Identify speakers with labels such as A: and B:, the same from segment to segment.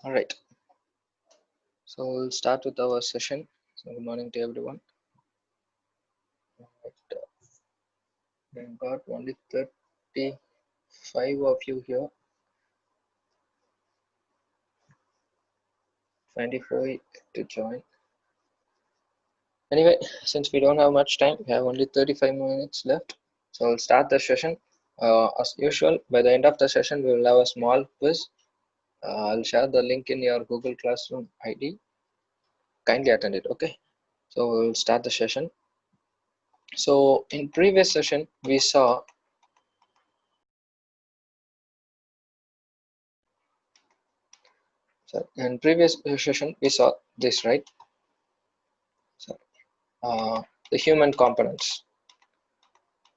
A: All right, so we'll start with our session. So good morning to everyone. Right, we've got only 35 of you here, 24 to join. Anyway, since we don't have much time, we have only 35 minutes left. So we'll start the session. As usual, by the end of the session, we will have a small quiz. I'll share the link in your Google Classroom ID. Kindly attend it, okay? So we'll start the session. So in previous session, we saw in previous session we saw this, right? So the human components,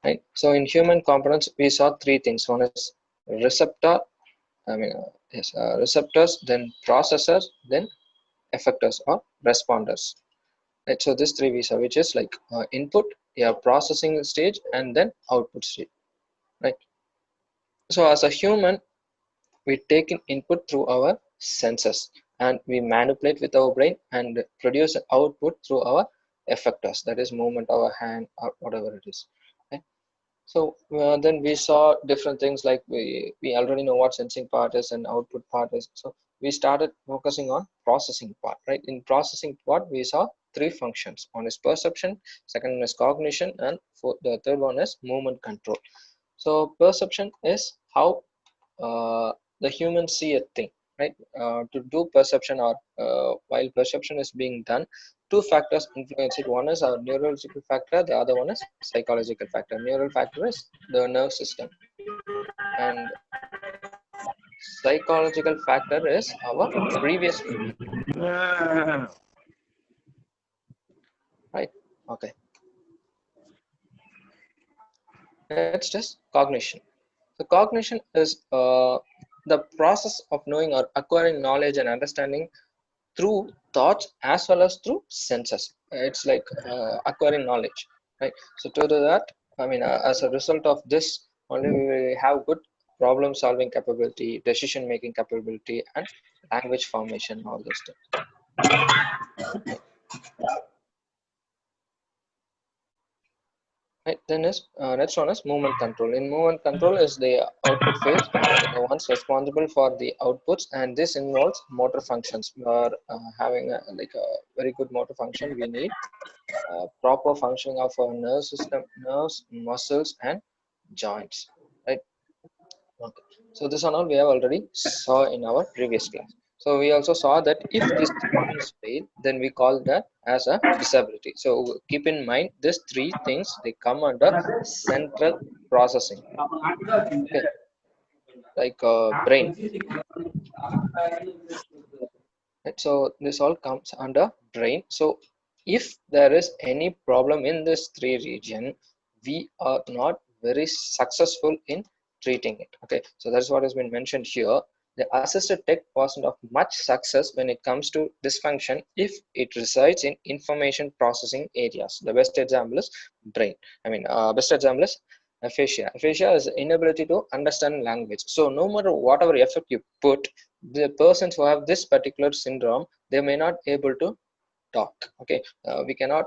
A: right? So in human components we saw three things. One is receptor, receptors, then processors, then effectors or responders, right? So this three we saw, which is like input, yeah, processing stage, and then output stage, right? So as a human, we take in input through our senses and we manipulate with our brain and produce an output through our effectors, that is movement of our hand or whatever it is, right? So then we saw different things, like we already know what sensing part is and output part is. So we started focusing on processing part, right? In processing part we saw three functions. One is perception, second one is cognition, and the third one is movement control. So perception is how the humans see a thing, right? To do perception, or while perception is being done, two factors influence it. One is our neurological factor, the other one is psychological factor. Neural factor is the nerve system, and psychological factor is our previous memory, right? Okay, next is cognition. So cognition is the process of knowing or acquiring knowledge and understanding through thoughts as well as through senses. It's like acquiring knowledge, right? So to do that, as a result of this, only we will have good problem solving capability, decision making capability, and language formation, all those things. Right, then is next one is movement control. In movement control is the output phase, the ones responsible for the outputs, and this involves motor functions. We are having like a very good motor function. We need proper functioning of our nerve system, nerves, muscles, and joints, right? Okay. So this one all we have already saw in our previous class. So we also saw that if these three things fail, then we call that as a disability. So keep in mind these three things, they come under central processing. Okay, like brain. Right? So this all comes under brain. So if there is any problem in this three region, we are not very successful in treating it. Okay, so that's what has been mentioned here. The assisted tech wasn't of much success when it comes to dysfunction if it resides in information processing areas. The best example is brain. Best example is aphasia. Aphasia is inability to understand language. So no matter whatever effort you put, the persons who have this particular syndrome, they may not able to talk. Okay, we cannot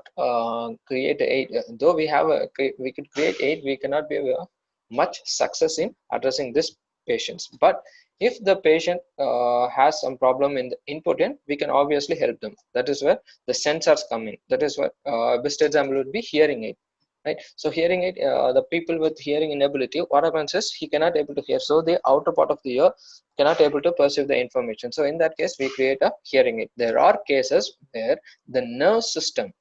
A: create aid, though we could create aid, we cannot be much success in addressing this patients. But if the patient has some problem in the input end, we can obviously help them. That is where the sensors come in. That is what best example would be hearing aid, right? So hearing aid, the people with hearing inability, what happens is he cannot able to hear, so the outer part of the ear cannot able to perceive the information. So in that case we create a hearing aid. There are cases where the nerve system,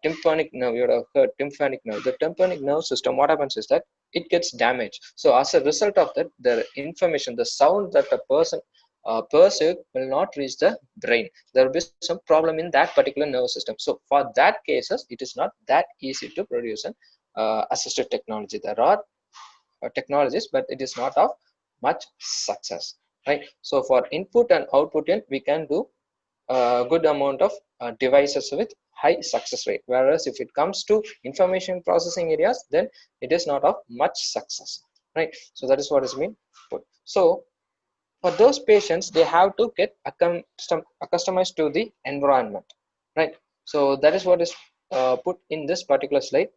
A: tympanic nerve, you would have heard tympanic nerve, the tympanic nerve system, what happens is that it gets damaged. So as a result of that, the information, the sound that a person perceive will not reach the brain. There will be some problem in that particular nerve system. So for that cases, it is not that easy to produce an assistive technology. There are technologies, but it is not of much success, right? So for input and output end, we can do a good amount of devices with high success rate, whereas if it comes to information processing areas, then it is not of much success, right? So that is what is mean put. So for those patients, they have to get accustomed to the environment, right? So that is what is put in this particular slide.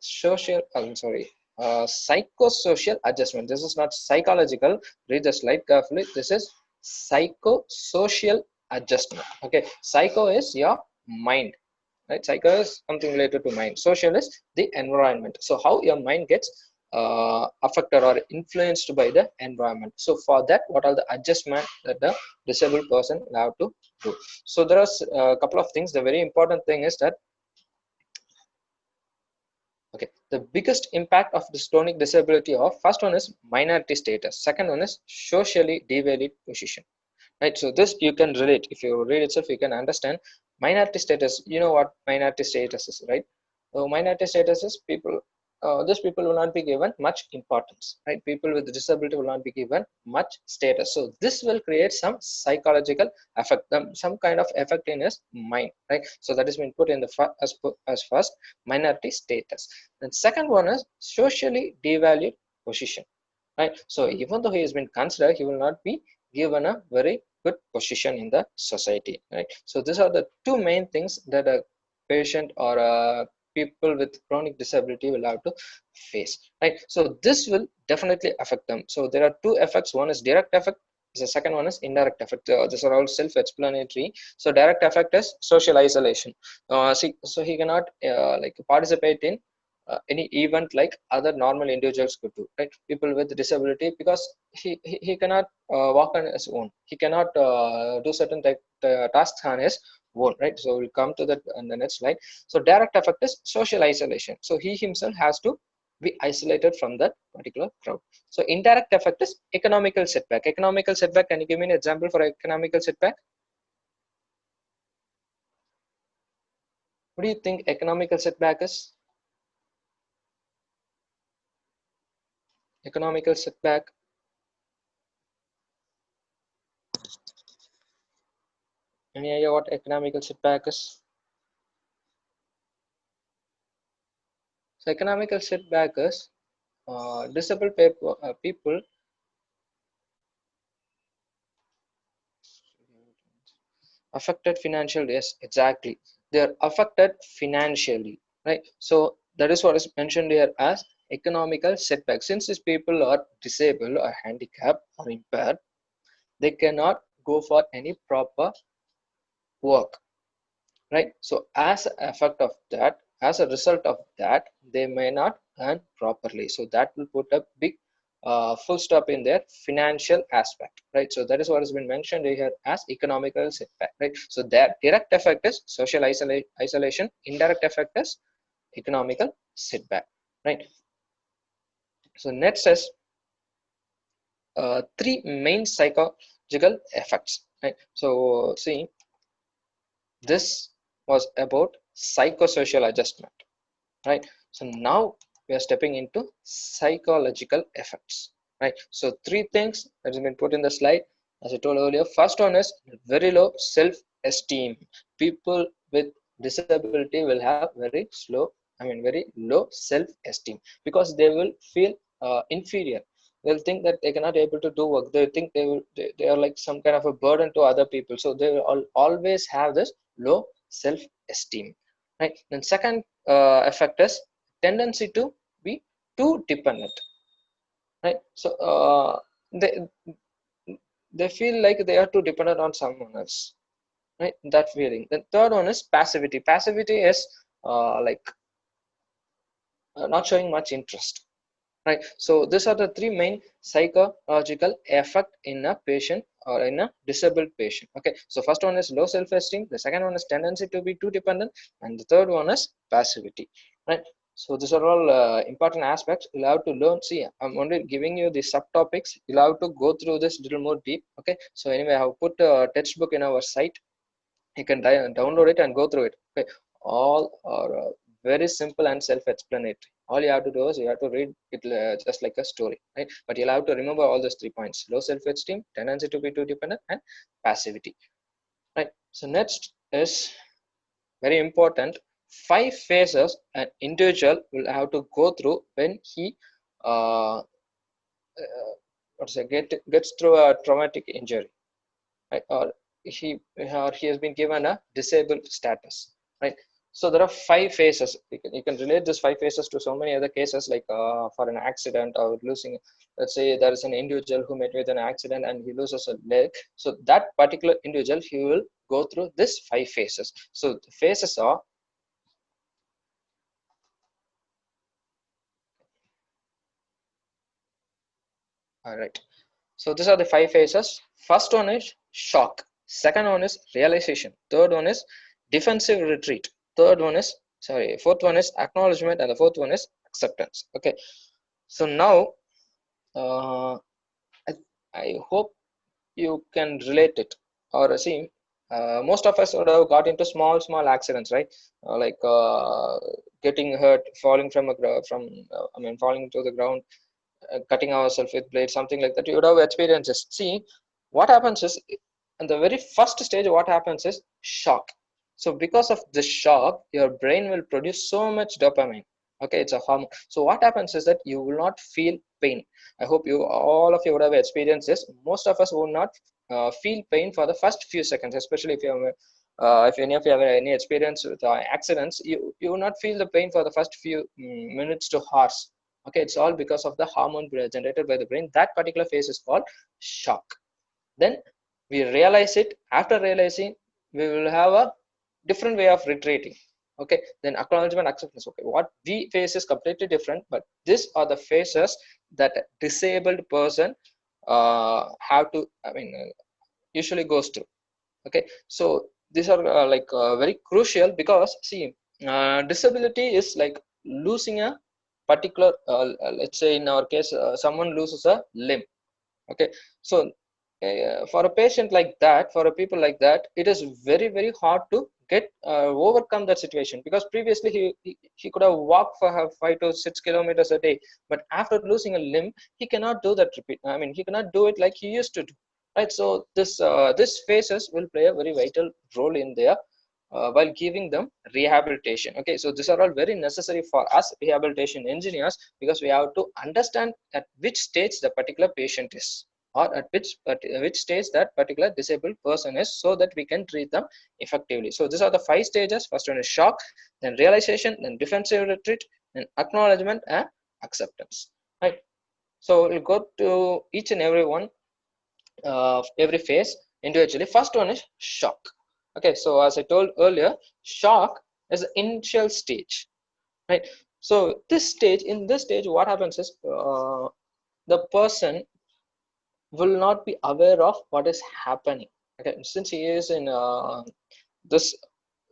A: Psychosocial adjustment. This is not psychological. Read the slide carefully. This is psychosocial adjustment. Okay, psycho is your mind, right? Psycho is something related to mind. Social is the environment. So how your mind gets affected or influenced by the environment. So for that, what are the adjustment that the disabled person will have to do? So there are a couple of things. The very important thing is that, okay, the biggest impact of this chronic disability of, first one is minority status, second one is socially devalued position, right? So this you can relate. If you read itself, you can understand minority status. You know what minority status is, right? So minority status is people, these people will not be given much importance, right? People with disability will not be given much status. So this will create some psychological effect, some kind of effect in his mind, right? So that has been put in the as first, minority status. Then second one is socially devalued position, right? So even though he has been considered, he will not be given a very good position in the society, right? So these are the two main things that a patient or a people with chronic disability will have to face, right? So this will definitely affect them. So there are two effects. One is direct effect, the second one is indirect effect. These are all self-explanatory. So direct effect is social isolation. So he cannot like participate in any event like other normal individuals could do, right? People with disability, because he cannot walk on his own, he cannot do certain type tasks on his own, right? So we'll come to that on the next slide. So direct effect is social isolation. So he himself has to be isolated from that particular crowd. So indirect effect is economical setback. Economical setback, can you give me an example for economical setback? What do you think economical setback is? Economical setback. Any idea what economical setback is? So economical setback is disabled people affected financially. Yes, exactly. They are affected financially, right? So that is what is mentioned here as economical setback. Since these people are disabled or handicapped or impaired, they cannot go for any proper work, right? So as an effect of that, as a result of that, they may not earn properly. So that will put a big full stop in their financial aspect, right? So that is what has been mentioned here as economical setback, right? So that direct effect is social isolation, indirect effect is economical setback, right? So next is three main psychological effects, right? So see, this was about psychosocial adjustment, right? So now we are stepping into psychological effects, right? So three things that has been put in the slide. As I told earlier, first one is very low self-esteem. People with disability will have very low self-esteem, because they will feel inferior. They'll think that they cannot able to do work. They think they are like some kind of a burden to other people. So they will always have this low self-esteem, right? Then second effect is tendency to be too dependent, right? So they feel like they are too dependent on someone else, right? That feeling. The third one is passivity. Passivity is like not showing much interest, right? So these are the three main psychological effect in a patient or in a disabled patient. Okay, so first one is low self-esteem, the second one is tendency to be too dependent, and the third one is passivity, right? So these are all important aspects you'll have to learn. See, I'm only giving you the subtopics. You'll have to go through this little more deep. Okay, so anyway, I have put a textbook in our site. You can download it and go through it. Okay, all are very simple and self-explanatory. All you have to do is you have to read it just like a story, right? But you'll have to remember all those 3 points: low self-esteem, tendency to be too dependent, and passivity, right? So next is very important: 5 phases an individual will have to go through when he uh, gets through a traumatic injury, right? Or he has been given a disabled status, right? So there are 5 phases. You can relate this 5 phases to so many other cases, like for an accident or losing. Let's say there is an individual who met with an accident and he loses a leg. So that particular individual, he will go through this 5 phases. So the phases are, all right. So these are the 5 phases. First one is shock. Second one is realization. Third one is defensive retreat. Fourth one is acknowledgement, and the fourth one is acceptance. Okay. So now, uh, I, I hope you can relate it, or see. Most of us would have got into small accidents, right? Like getting hurt, falling from falling to the ground, cutting ourselves with blades, something like that. You would have experiences. See, what happens is, in the very first stage, what happens is shock. So because of the shock, your brain will produce so much dopamine. Okay, it's a hormone. So what happens is that you will not feel pain. I hope you, all of you, would have experienced this. Most of us will not feel pain for the first few seconds, especially if any of you have any experience with accidents. You will not feel the pain for the first few minutes to hours. Okay, it's all because of the hormone generated by the brain. That particular phase is called shock. Then we realize it. After realizing, we will have a different way of retreating. Okay, then acknowledgement, acceptance. Okay, what we face is completely different, but these are the phases that a disabled person have to, usually goes through. Okay, so these are very crucial, because see, disability is like losing a particular, let's say in our case, someone loses a limb. Okay, so for a patient like that, for a people like that, it is very hard to get overcome that situation, because previously he could have walked for 5 to 6 kilometers a day, but after losing a limb, he cannot do that repeat. He cannot do it like he used to do, right? So this phases will play a very vital role in there, while giving them rehabilitation. Okay, so these are all very necessary for us rehabilitation engineers, because we have to understand at which stage the particular patient is, or at which stage that particular disabled person is, so that we can treat them effectively. So these are the 5 stages. First one is shock, then realization, then defensive retreat, then acknowledgement and acceptance, right? So we'll go to each and every one, every phase individually. First one is shock. Okay, so as I told earlier, shock is the initial stage, right? So in this stage, what happens is, the person will not be aware of what is happening. Okay, since he is in this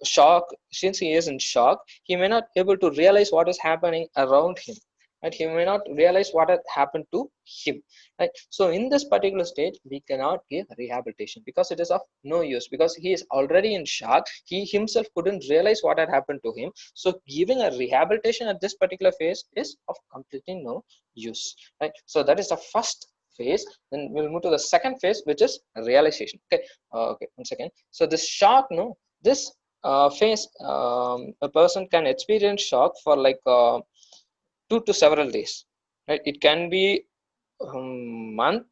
A: shock, since he is in shock, he may not able to realize what is happening around him, right? He may not realize what had happened to him, right? So in this particular stage, we cannot give rehabilitation, because it is of no use, because he is already in shock. He himself couldn't realize what had happened to him. So giving a rehabilitation at this particular phase is of completely no use, right? So that is the first phase. Then we'll move to the second phase, which is realization. Okay, okay, 1 second. So this shock, no, this phase, a person can experience shock for like 2 to several days, right? It can be month,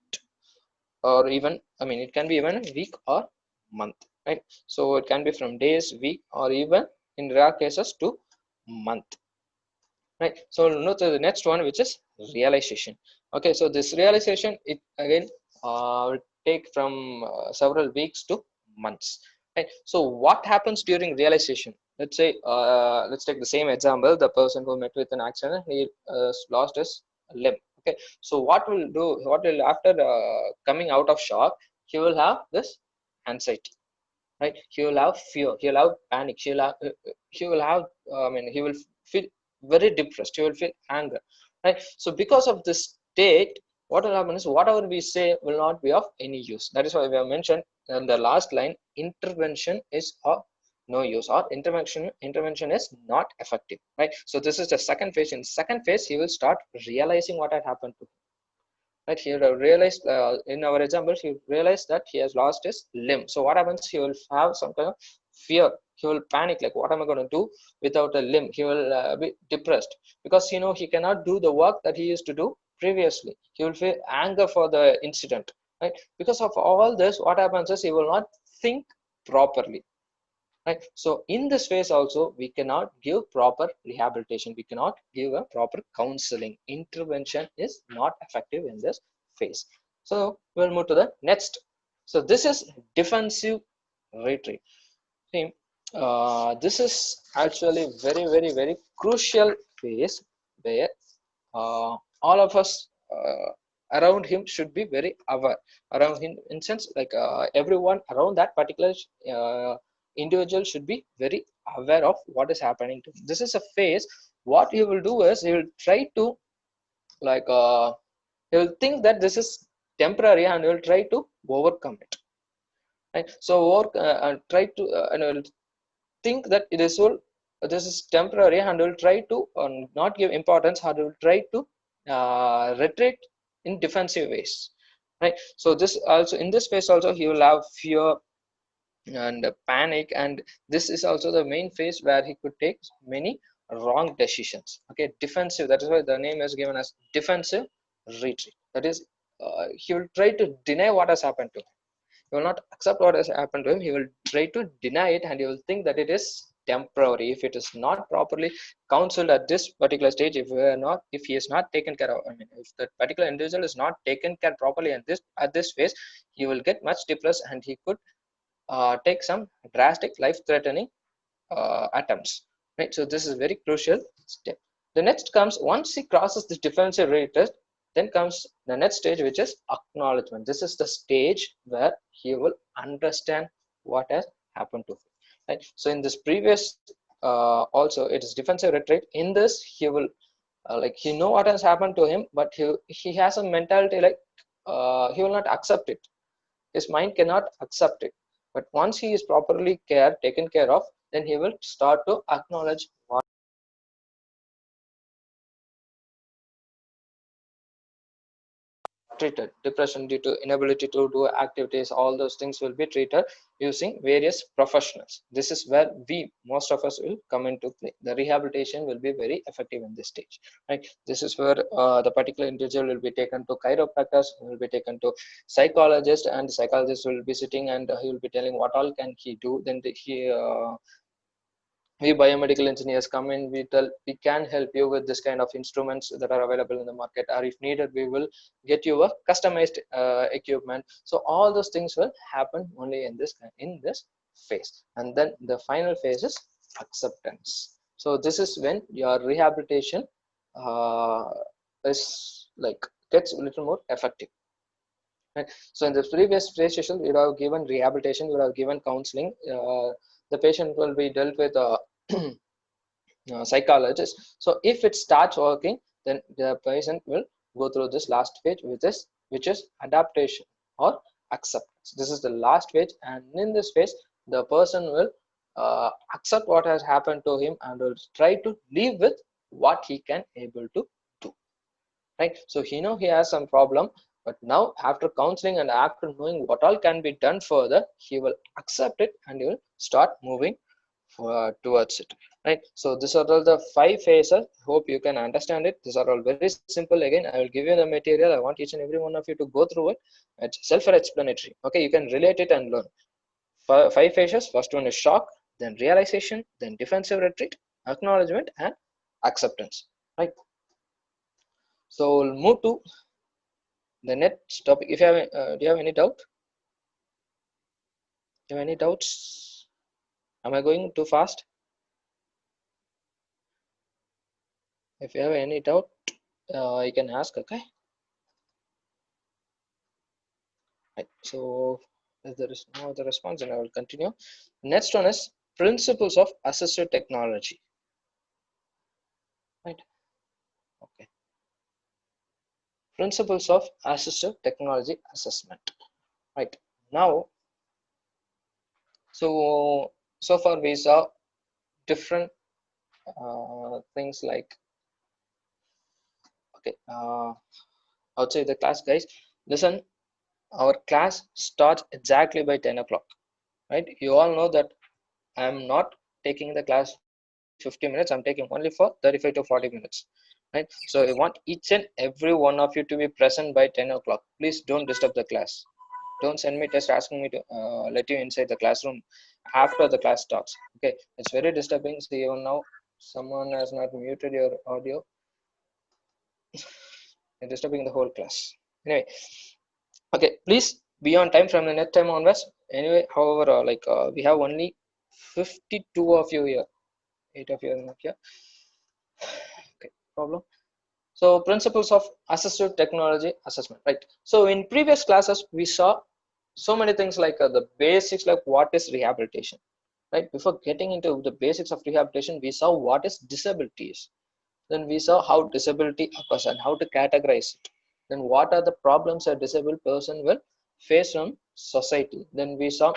A: or even, it can be even a week or month, right? So it can be from days, week, or even in rare cases to month, right? So we'll move to the next one, which is realization. Okay, so this realization, it again will take from several weeks to months, right? So what happens during realization? Let's say, let's take the same example. The person who met with an accident, he lost his limb. Okay, so what will, after coming out of shock, he will have this anxiety, right? He will have fear, he will have panic, he will have, he will feel very depressed, he will feel anger, right? So because of this state, what will happen is, whatever we say will not be of any use. That is why we have mentioned in the last line, intervention is of no use, or intervention is not effective, right? So this is the second phase. In second phase, he will start realizing what had happened to, right? He will realize, in our example, he realized that he has lost his limb. So what happens? He will have some kind of fear. He will panic, like, what am I going to do without a limb? He will be depressed, because he cannot do the work that he used to do previously. He will feel anger for the incident, right? Because of all this, what happens is he will not think properly, right? So in this phase also, we cannot give proper rehabilitation, we cannot give a proper counseling. Intervention is not effective in this phase. So we'll move to the next. So this is defensive retreat. See, this is actually very crucial phase where all of us around him should be very aware. Around him, in sense, like everyone around that particular individual should be very aware of what is happening to him. This is a phase. What he will do is he will try to, like he will think that this is temporary and he will try to overcome it. Right? So work try to and will think that this is temporary and will try to not give importance, or will try to retreat in defensive ways, right? So this also, in this phase also, he will have fear and panic, and this is also the main phase where he could take many wrong decisions. Okay, defensive, that is why the name is given as defensive retreat. That is, he will try to deny what has happened to him. He will not accept what has happened to him. He will try to deny it, and he will think that it is temporary. If it is not properly counseled at this particular stage, if he is not taken care of, I mean, if that particular individual is not taken care properly at this phase, he will get much depressed, and he could take some drastic life-threatening attempts. Right. So this is very crucial step. The next comes, once he crosses this defensive retreat, then comes the next stage, which is acknowledgement. This is the stage where he will understand what has happened to him. Right. So in this previous also, it is defensive retreat. In this, he will like, he know what has happened to him, but he has a mentality like he will not accept it. His mind cannot accept it. But once he is properly taken care of, then he will start to acknowledge what treated. Depression due to inability to do activities, all those things will be treated using various professionals. This is where most of us will come into play. The rehabilitation will be very effective in this stage, right? This is where the particular individual will be taken to chiropractors, will be taken to psychologist, and the psychologist will be sitting, and he will be telling what all can he do. Then we biomedical engineers come in, we can help you with this kind of instruments that are available in the market, or if needed, we will get you a customized equipment. So all those things will happen only in this phase. And then the final phase is acceptance. So this is when your rehabilitation uh, is like gets a little more effective. Right. So in the previous session, we would have given rehabilitation, we would have given counseling. The patient will be dealt with psychologist. So if it starts working, then the patient will go through this last phase, which is adaptation or acceptance. This is the last phase, and in this phase, the person will accept what has happened to him and will try to live with what he can able to do. Right. So he has some problem, but now after counseling and after knowing what all can be done further, he will accept it and he will start moving towards it. Right. So these are all the 5 phases. Hope you can understand it. These are all very simple. Again, I will give you the material. I want each and every one of you to go through it. It's self-explanatory. Okay, you can relate it and learn. 5 phases. First one is shock, then realization, then defensive retreat, acknowledgement, and acceptance. Right. So we'll move to the next topic. If you have, do you have any doubt? Do you have any doubts? Am I going too fast? If you have any doubt, you can ask. Okay. Right. So if there is no other response, then I will continue. Next one is principles of assistive technology. Right. Okay. Principles of assistive technology assessment. Right. Now, so far we saw different things like, okay, outside the class, guys, listen, our class starts exactly by 10 o'clock. Right. You all know that I am not taking the class 50 minutes. I'm taking only for 35 to 40 minutes. right? So I want each and every one of you to be present by 10 o'clock. Please don't disturb the class. Don't send me text asking me to let you inside the classroom after the class starts. Okay, it's very disturbing. See, you now someone has not muted your audio. You're disturbing the whole class. Anyway, okay, please be on time from the next time onwards. Anyway, however, we have only 52 of you here. 8 of you are not here. Okay, problem. So principles of assistive technology assessment, right? So in previous classes, we saw so many things like the basics, like what is rehabilitation, right? Before getting into the basics of rehabilitation, we saw what is disability is. Then we saw how disability occurs and how to categorize it. Then what are the problems a disabled person will face from society. Then we saw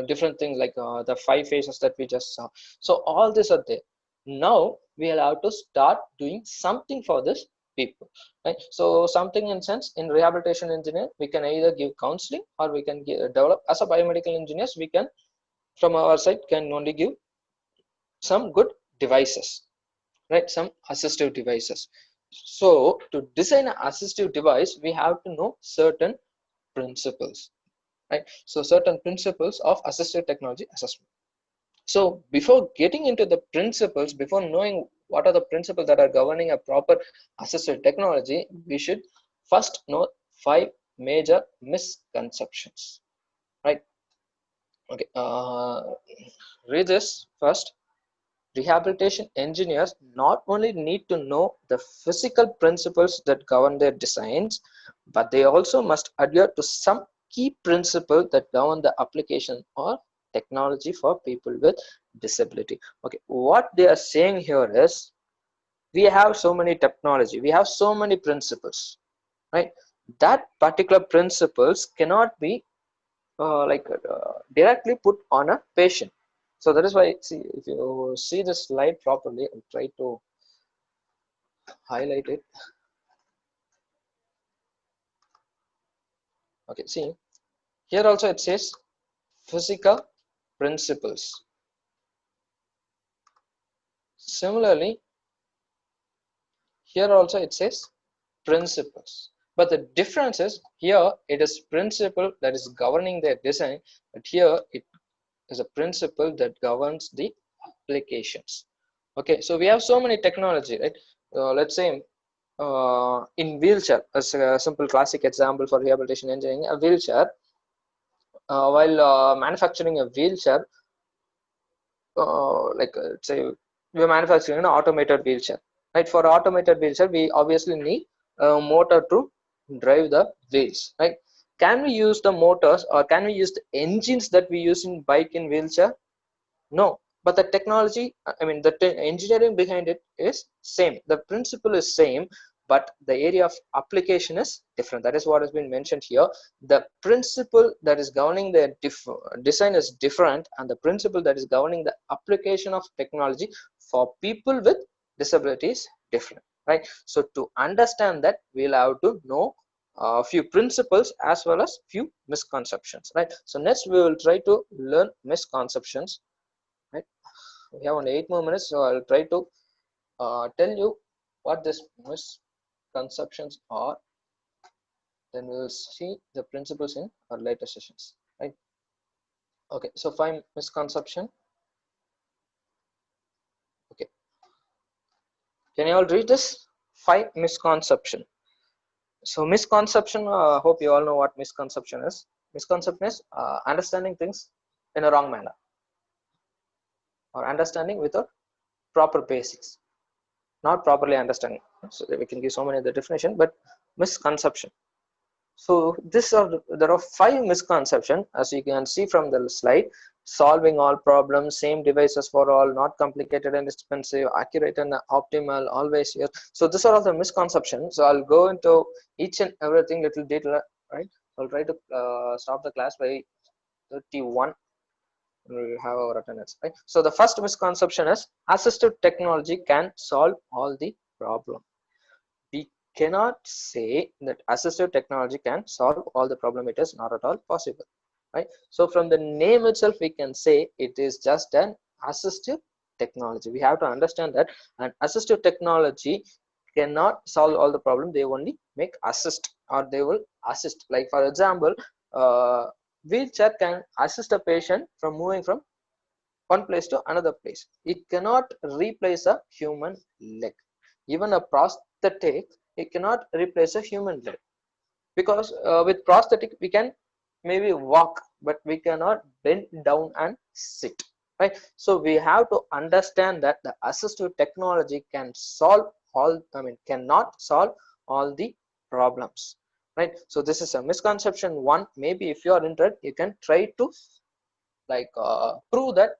A: different things like the 5 phases that we just saw. So all these are there. Now we will have to start doing something for this people, right? So something in sense, in rehabilitation engineer, we can either give counseling or we can develop. As a biomedical engineers, we can from our side can only give some good devices, right? Some assistive devices. So to design an assistive device, we have to know certain principles, right? So certain principles of assistive technology assessment. So before getting into the principles, before knowing what are the principles that are governing a proper assistive technology, we should first know 5 major misconceptions, right? Okay, read this first. Rehabilitation engineers not only need to know the physical principles that govern their designs, but they also must adhere to some key principles that govern the application or technology for people with disability. Okay, what they are saying here is we have so many technology, we have so many principles, right? That particular principles cannot be directly put on a patient. So that is why, see, if you see the slide properly, I'll try to highlight it. Okay, see, here also it says physical principles. Similarly, here also it says principles. But the difference is here it is principle that is governing their design, but here it is a principle that governs the applications. Okay, so we have so many technology, right? Let's say in wheelchair, as a simple classic example for rehabilitation engineering, a wheelchair, while manufacturing a wheelchair, say we're manufacturing an automated wheelchair, right? For automated wheelchair, we obviously need a motor to drive the wheels, right? Can we use the motors or can we use the engines that we use in bike in wheelchair? No, but the technology, I mean the engineering behind it is same, the principle is same, but the area of application is different. That is what has been mentioned here. The principle that is governing the design is different, and the principle that is governing the application of technology for people with disabilities different, right? So to understand that, we'll have to know a few principles as well as few misconceptions, right? So next we will try to learn misconceptions, right? We have only 8 more minutes, so I'll try to tell you what these misconceptions are. Then we will see the principles in our later sessions, right? Okay, so 5 misconception. Okay, can you all read this? 5 misconception. So misconception, hope you all know what misconception is. Misconception is understanding things in a wrong manner, or understanding without proper basics, not properly understanding. So we can give so many other definition, but misconception. So there are 5 misconceptions, as you can see from the slide. Solving all problems, same devices for all, not complicated and expensive, accurate and optimal, always here. So these are all the misconceptions. So I'll go into each and everything little detail, right? I'll try to stop the class by 31. We'll have our attendance, right? So the first misconception is assistive technology can solve all the problem. We cannot say that assistive technology can solve all the problem. It is not at all possible, right? So from the name itself, we can say it is just an assistive technology. We have to understand that an assistive technology cannot solve all the problem. They only make assist, or they will assist. Like for example, wheelchair can assist a patient from moving from one place to another place. It cannot replace a human leg. Even a prosthetic, it cannot replace a human leg, because with prosthetic we can maybe walk, but we cannot bend down and sit, right? So we have to understand that the assistive technology can solve all, cannot solve all the problems, right? So this is a misconception one. Maybe if you are interested, you can try to prove that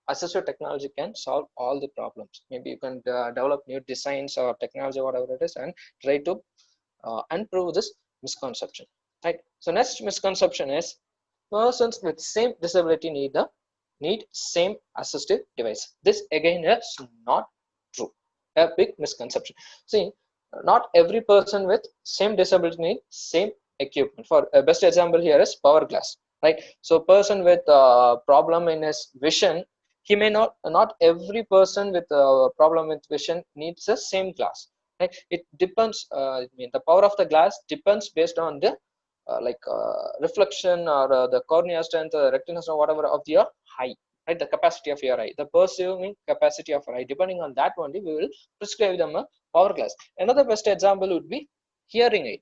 A: assistive technology can solve all the problems. Maybe you can develop new designs or technology, whatever it is, and try to and prove this misconception, right? So next misconception is persons with same disability need same assistive device. This again is not true, a big misconception. See, not every person with same disability need same equipment. For a best example here is power glass, right? So person with problem in his vision, he may not every person with a problem with vision needs the same glass, right? It depends. The power of the glass depends based on the reflection, or the cornea strength, retina or whatever of your eye, right? The capacity of your eye, the perceiving capacity of your eye, depending on that only we will prescribe them a power glass. Another best example would be hearing aid.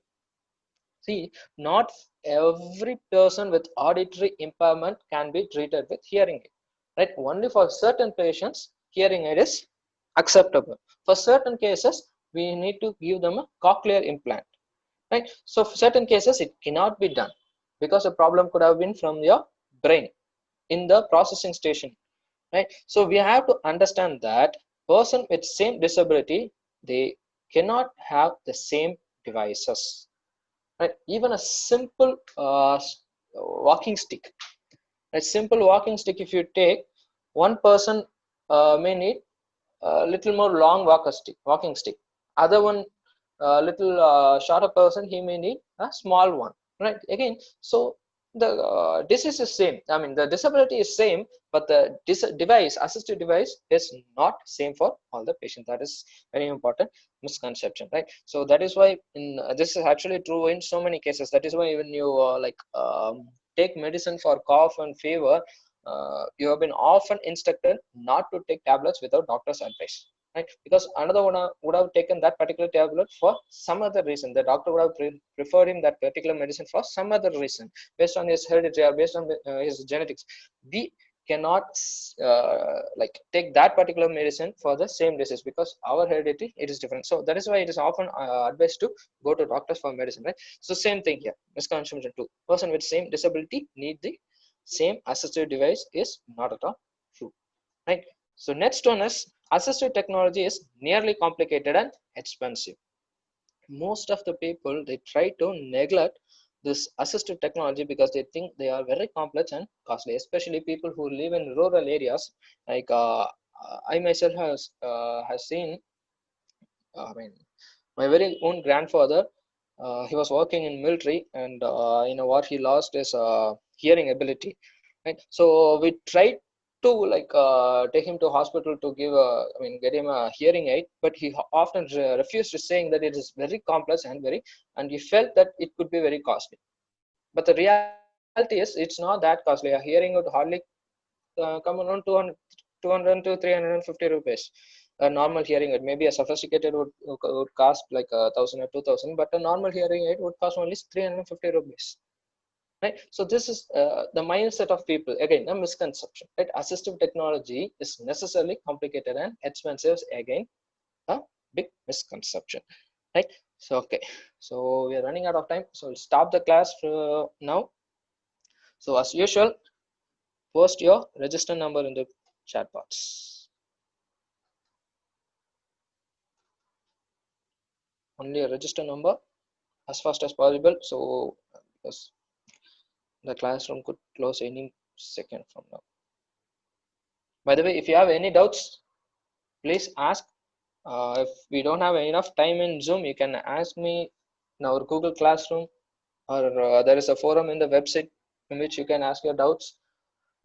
A: See, not every person with auditory impairment can be treated with hearing aid, right? Only for certain patients hearing aid is acceptable. For certain cases we need to give them a cochlear implant, right? So for certain cases it cannot be done, because the problem could have been from your brain in the processing station, right? So we have to understand that person with same disability, they cannot have the same devices, right? Even a simple walking stick, a simple walking stick, if you take, one person may need a little more long walking stick. Other one, a little shorter person, he may need a small one, right? Again, so the disease is same. The disability is same, but the device, assistive device, is not same for all the patients. That is very important misconception, right? So that is why in this is actually true in so many cases. That is why when you take medicine for cough and fever, you have been often instructed not to take tablets without doctor's advice, right? Because another one would have taken that particular tablet for some other reason. The doctor would have preferred him that particular medicine for some other reason, based on his heredity or based on his genetics. We cannot take that particular medicine for the same disease, because our heredity, it is different. So that is why it is often advised to go to doctors for medicine, right? So same thing here, misconception 2, person with same disability need the same assistive device is not at all true, right? So next one is assistive technology is nearly complicated and expensive. Most of the people, they try to neglect this assistive technology because they think they are very complex and costly, especially people who live in rural areas. I myself has seen, my very own grandfather, he was working in military, and in a war he lost his hearing ability, right? So we tried to take him to hospital to give get him a hearing aid, but he often refused to, saying that it is very complex and and he felt that it could be very costly. But the reality is it's not that costly. A hearing would hardly come around 200 to 350 rupees. A normal hearing aid, maybe a sophisticated would cost like 1,000 or 2,000, but a normal hearing aid would cost only 350 rupees, right? So this is the mindset of people. Again, a misconception, right? Assistive technology is necessarily complicated and expensive. Again, a big misconception, right? So okay, so we are running out of time, so we'll stop the class for now. So as usual, post your register number in the chat box. Only a register number as fast as possible, so because the classroom could close any second from now. By the way, if you have any doubts, please ask. If we don't have enough time in Zoom, you can ask me in our Google Classroom, or there is a forum in the website in which you can ask your doubts.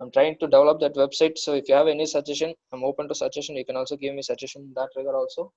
A: I'm trying to develop that website. So if you have any suggestion, I'm open to suggestion. You can also give me suggestion in that regard also.